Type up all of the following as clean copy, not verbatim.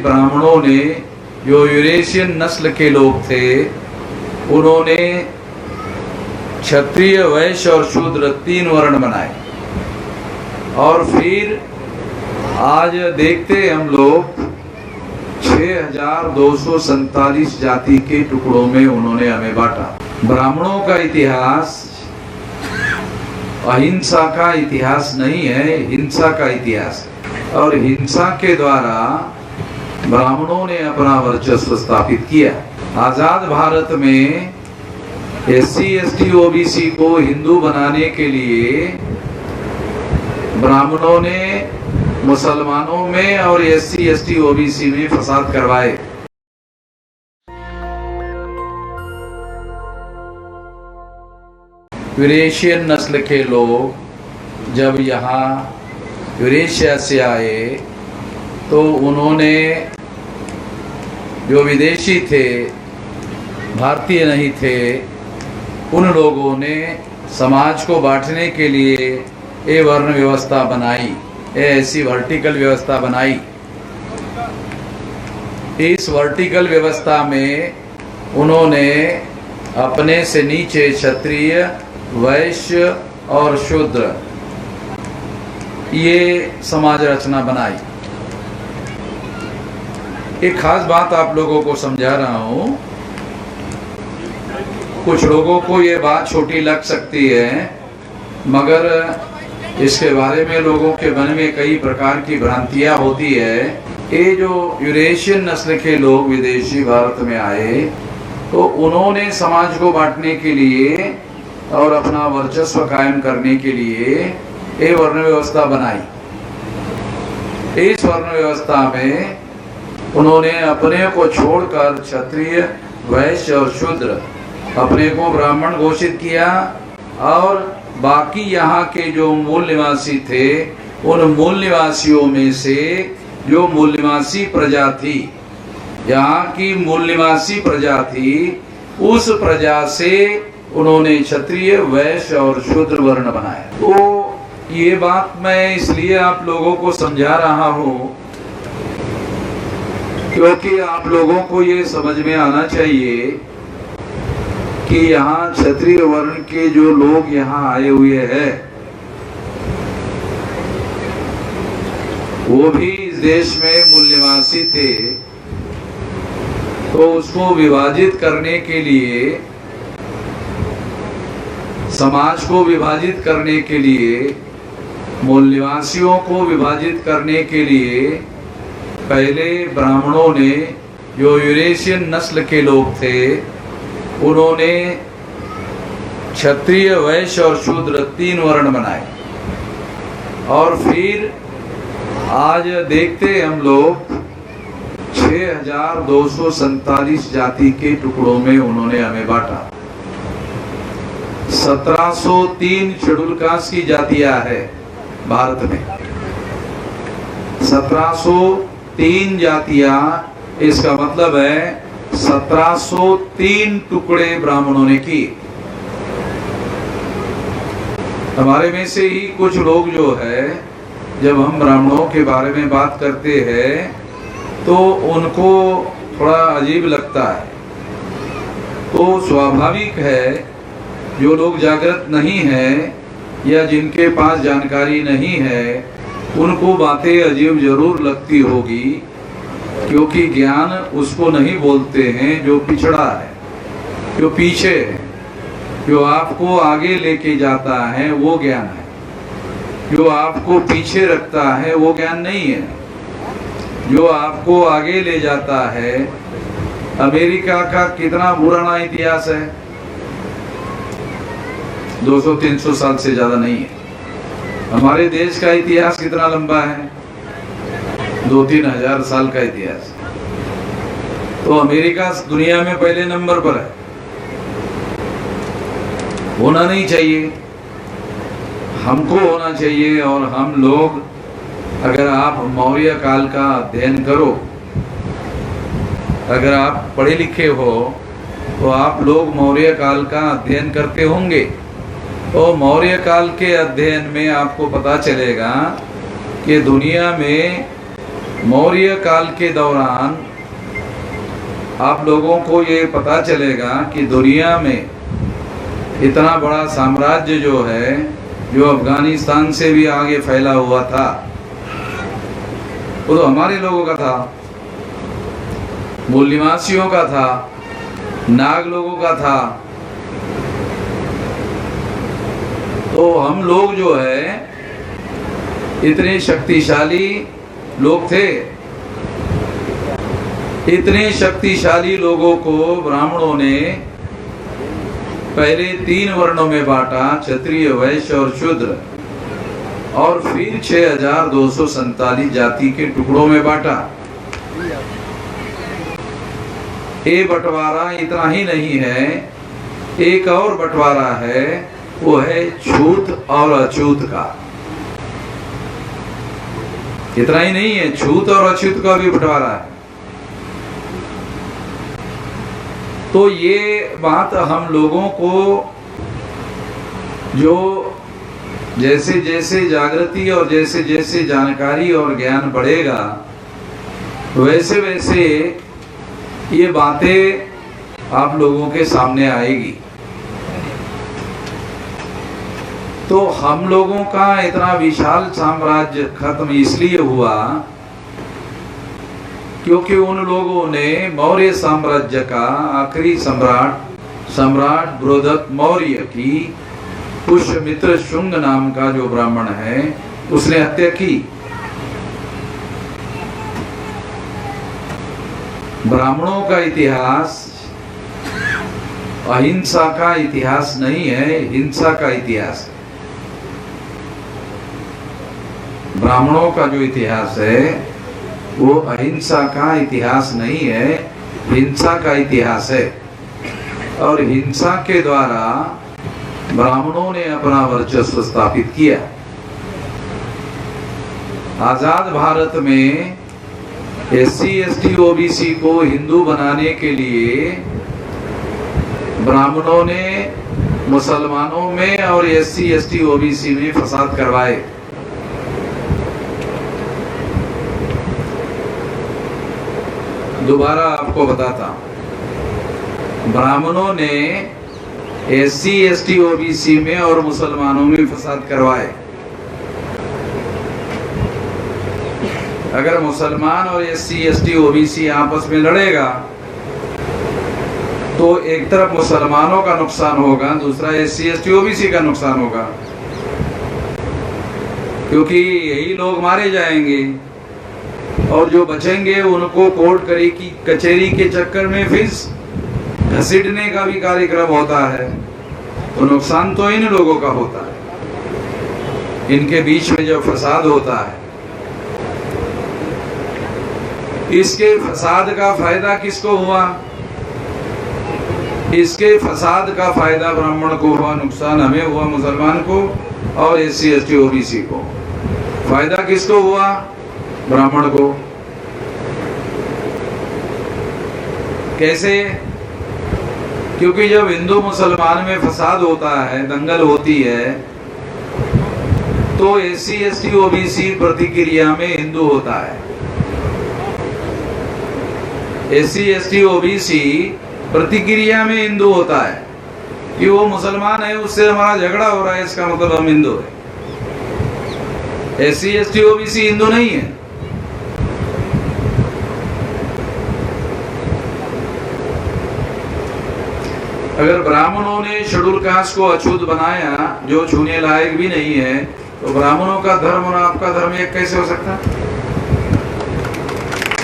ब्राह्मणों ने, जो यूरेशियन नस्ल के लोग थे, उन्होंने क्षत्रिय, वैश्य और शूद्र 3 वर्ण बनाए। और फिर आज देखते हम लोग 6247 जाति के टुकड़ों में उन्होंने हमें बांटा। ब्राह्मणों का इतिहास अहिंसा का इतिहास नहीं है, हिंसा का इतिहास है। और हिंसा के द्वारा ब्राह्मणों ने अपना वर्चस्व स्थापित किया। आजाद भारत में SC, ST, OBC को हिंदू बनाने के लिए ब्राह्मणों ने मुसलमानों में और SC, ST, OBC में फसाद करवाए। यूरेशियन नस्ल के लोग जब यहाँ यूरेशिया से आए तो उन्होंने, जो विदेशी थे, भारतीय नहीं थे, उन लोगों ने समाज को बांटने के लिए ये वर्ण व्यवस्था बनाई, ऐसी वर्टिकल व्यवस्था बनाई। इस वर्टिकल व्यवस्था में उन्होंने अपने से नीचे क्षत्रिय, वैश्य और शूद्र, ये समाज रचना बनाई। एक खास बात आप लोगों को समझा रहा हूँ। कुछ लोगों को ये बात छोटी लग सकती है, मगर इसके बारे में लोगों के मन में कई प्रकार की भ्रांतियां होती है। ये जो यूरेशियन नस्ल के लोग विदेशी भारत में आए तो उन्होंने समाज को बांटने के लिए और अपना वर्चस्व कायम करने के लिए ये वर्ण व्यवस्था बनाई। इस वर्ण व्यवस्था में उन्होंने अपने को छोड़कर क्षत्रिय, वैश्य और शूद्र, अपने को ब्राह्मण घोषित किया और बाकी यहाँ के जो मूल निवासी थे, उन मूल निवासियों में से जो मूल निवासी प्रजा थी, यहाँ की मूल निवासी प्रजा थी, उस प्रजा से उन्होंने क्षत्रिय, वैश्य और शूद्र वर्ण बनाया। तो ये बात मैं इसलिए आप लोगों को समझा रहा हूँ क्योंकि आप लोगों को ये समझ में आना चाहिए कि यहाँ क्षत्रिय वर्ण के जो लोग यहाँ आए हुए हैं, वो भी इस देश में मूल निवासी थे। तो उसको विभाजित करने के लिए, समाज को विभाजित करने के लिए, मूल निवासियों को विभाजित करने के लिए पहले ब्राह्मणों ने, जो यूरेशियन नस्ल के लोग थे, उन्होंने क्षत्रिय, वैश्य और शूद्र 3 वर्ण बनाए। और फिर आज देखते हम लोग 6247 जाति के टुकड़ों में उन्होंने हमें बांटा। 1703 शेड्यूल कास्ट की जातियां है भारत में, 1703 जातियां, इसका मतलब है 1703 टुकड़े ब्राह्मणों ने किए। हमारे में से ही कुछ लोग जो है, जब हम ब्राह्मणों के बारे में बात करते हैं तो उनको थोड़ा अजीब लगता है। तो स्वाभाविक है, जो लोग जागृत नहीं है या जिनके पास जानकारी नहीं है, उनको बातें अजीब जरूर लगती होगी, क्योंकि ज्ञान उसको नहीं बोलते हैं जो पिछड़ा है, जो पीछे है। जो आपको आगे लेके जाता है वो ज्ञान है, जो आपको पीछे रखता है वो ज्ञान नहीं है। जो आपको आगे ले जाता है, अमेरिका का कितना पुराना इतिहास है, 200-300 साल से ज्यादा नहीं है। हमारे देश का इतिहास कितना लंबा है, 2-3 हजार साल का इतिहास। तो अमेरिका दुनिया में पहले नंबर पर है, होना नहीं चाहिए, हमको होना चाहिए। और हम लोग, अगर आप मौर्य काल का अध्ययन करो, अगर आप पढ़े लिखे हो तो आप लोग मौर्य काल का अध्ययन करते होंगे। तो मौर्य काल के अध्ययन में आपको पता चलेगा कि दुनिया में मौर्य काल के दौरान आप लोगों को ये पता चलेगा कि दुनिया में इतना बड़ा साम्राज्य जो है, जो अफगानिस्तान से भी आगे फैला हुआ था, वो तो हमारे लोगों का था, मूल निवासियों का था, नाग लोगों का था। तो हम लोग जो है इतने शक्तिशाली लोग थे। इतने शक्तिशाली लोगों को ब्राह्मणों ने पहले 3 वर्णों में बांटा, क्षत्रिय, वैश्य और शूद्र, और फिर 6247 जाति के टुकड़ों में बांटा। ये बंटवारा इतना ही नहीं है, एक और बंटवारा है, वो है छूत और अछूत का। इतना ही नहीं है, छूत और अछूत का भी बंटवारा है। तो ये बात हम लोगों को जो जैसे जैसे जागृति और जैसे जैसे जानकारी और ज्ञान बढ़ेगा, वैसे वैसे ये बातें आप लोगों के सामने आएगी। तो हम लोगों का इतना विशाल साम्राज्य खत्म इसलिए हुआ क्योंकि उन लोगों ने मौर्य साम्राज्य का आखिरी सम्राट बृहद्रथ मौर्य की पुष्यमित्र शुंग नाम का जो ब्राह्मण है, उसने हत्या की। ब्राह्मणों का इतिहास अहिंसा का इतिहास नहीं है, हिंसा का इतिहास है। ब्राह्मणों का जो इतिहास है वो अहिंसा का इतिहास नहीं है, हिंसा का इतिहास है। और हिंसा के द्वारा ब्राह्मणों ने अपना वर्चस्व स्थापित किया। आजाद भारत में SC ST OBC को हिंदू बनाने के लिए ब्राह्मणों ने मुसलमानों में और SC ST OBC में फसाद करवाए। दोबारा आपको बताता हूं, ब्राह्मणों ने SC ST OBC में और मुसलमानों में फसाद करवाए। अगर मुसलमान और SC ST OBC आपस में लड़ेगा तो एक तरफ मुसलमानों का नुकसान होगा, दूसरा SC ST OBC का नुकसान होगा, क्योंकि यही लोग मारे जाएंगे और जो बचेंगे उनको कोर्ट कचहरी के चक्कर में फिर घसीटने का भी कार्यक्रम होता है। तो नुकसान तो इन लोगों का होता है। इनके बीच में जो फसाद होता है, इसके फसाद का फायदा किसको हुआ? इसके फसाद का फायदा ब्राह्मण को हुआ, नुकसान हमें हुआ, मुसलमान को और SC ST OBC को। फायदा किसको हुआ? ब्राह्मण को। कैसे? क्योंकि जब हिंदू मुसलमान में फसाद होता है, दंगल होती है, तो SC ST OBC प्रतिक्रिया में हिंदू होता है। SC ST OBC प्रतिक्रिया में हिंदू होता है कि वो मुसलमान है, उससे हमारा झगड़ा हो रहा है, इसका मतलब हम हिंदू है। SC ST OBC हिंदू नहीं है। अगर ब्राह्मणों ने शेड्यूल कास्ट को अछूत बनाया, जो छूने लायक भी नहीं है, तो ब्राह्मणों का धर्म और आपका धर्म एक कैसे हो सकता?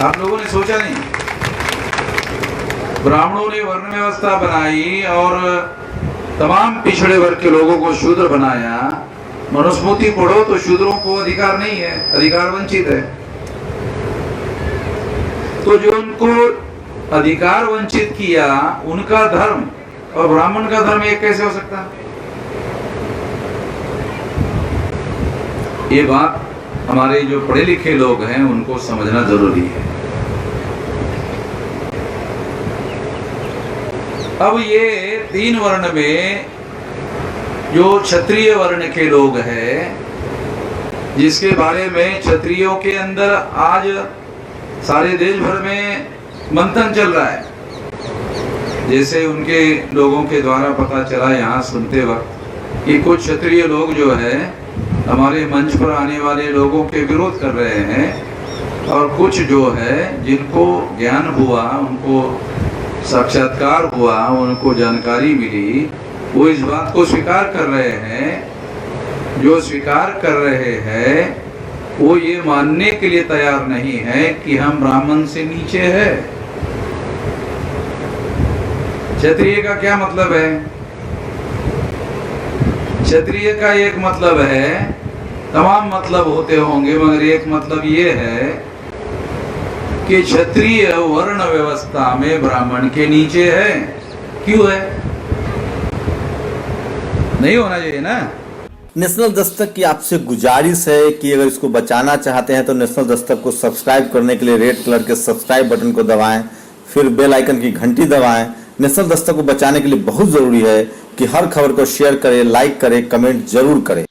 आप लोगों ने सोचा नहीं? ब्राह्मणों ने वर्ण व्यवस्था बनाई और तमाम पिछड़े वर्ग के लोगों को शूद्र बनाया। मनुस्मृति पढ़ो तो शूद्रों को अधिकार नहीं है, अधिकार वंचित है। तो जो उनको अधिकार वंचित किया, उनका धर्म और ब्राह्मण का धर्म एक कैसे हो सकता? ये बात हमारे जो पढ़े लिखे लोग हैं उनको समझना जरूरी है। अब ये 3 वर्ण में जो क्षत्रिय वर्ण के लोग हैं, जिसके बारे में क्षत्रियों के अंदर आज सारे देश भर में मंथन चल रहा है। जैसे उनके लोगों के द्वारा पता चला यहाँ सुनते वक्त कि कुछ क्षत्रिय लोग जो है हमारे मंच पर आने वाले लोगों के विरोध कर रहे हैं, और कुछ जो है जिनको ज्ञान हुआ, उनको साक्षात्कार हुआ, उनको जानकारी मिली, वो इस बात को स्वीकार कर रहे हैं। जो स्वीकार कर रहे हैं वो ये मानने के लिए तैयार नहीं है कि हम ब्राह्मण से नीचे है। क्षत्रिय का क्या मतलब है? क्षत्रिय का एक मतलब है, तमाम मतलब होते होंगे, मगर एक मतलब ये है कि क्षत्रिय वर्ण व्यवस्था में ब्राह्मण के नीचे है। क्यों है? नहीं होना चाहिए ना। नेशनल दस्तक की आपसे गुजारिश है कि अगर इसको बचाना चाहते हैं तो नेशनल दस्तक को सब्सक्राइब करने के लिए रेड कलर के सब्सक्राइब बटन को दबाएं, फिर बेल आइकन की घंटी दबाएं। नेशनल दस्तक को बचाने के लिए बहुत जरूरी है कि हर खबर को शेयर करें, लाइक करें, कमेंट जरूर करें।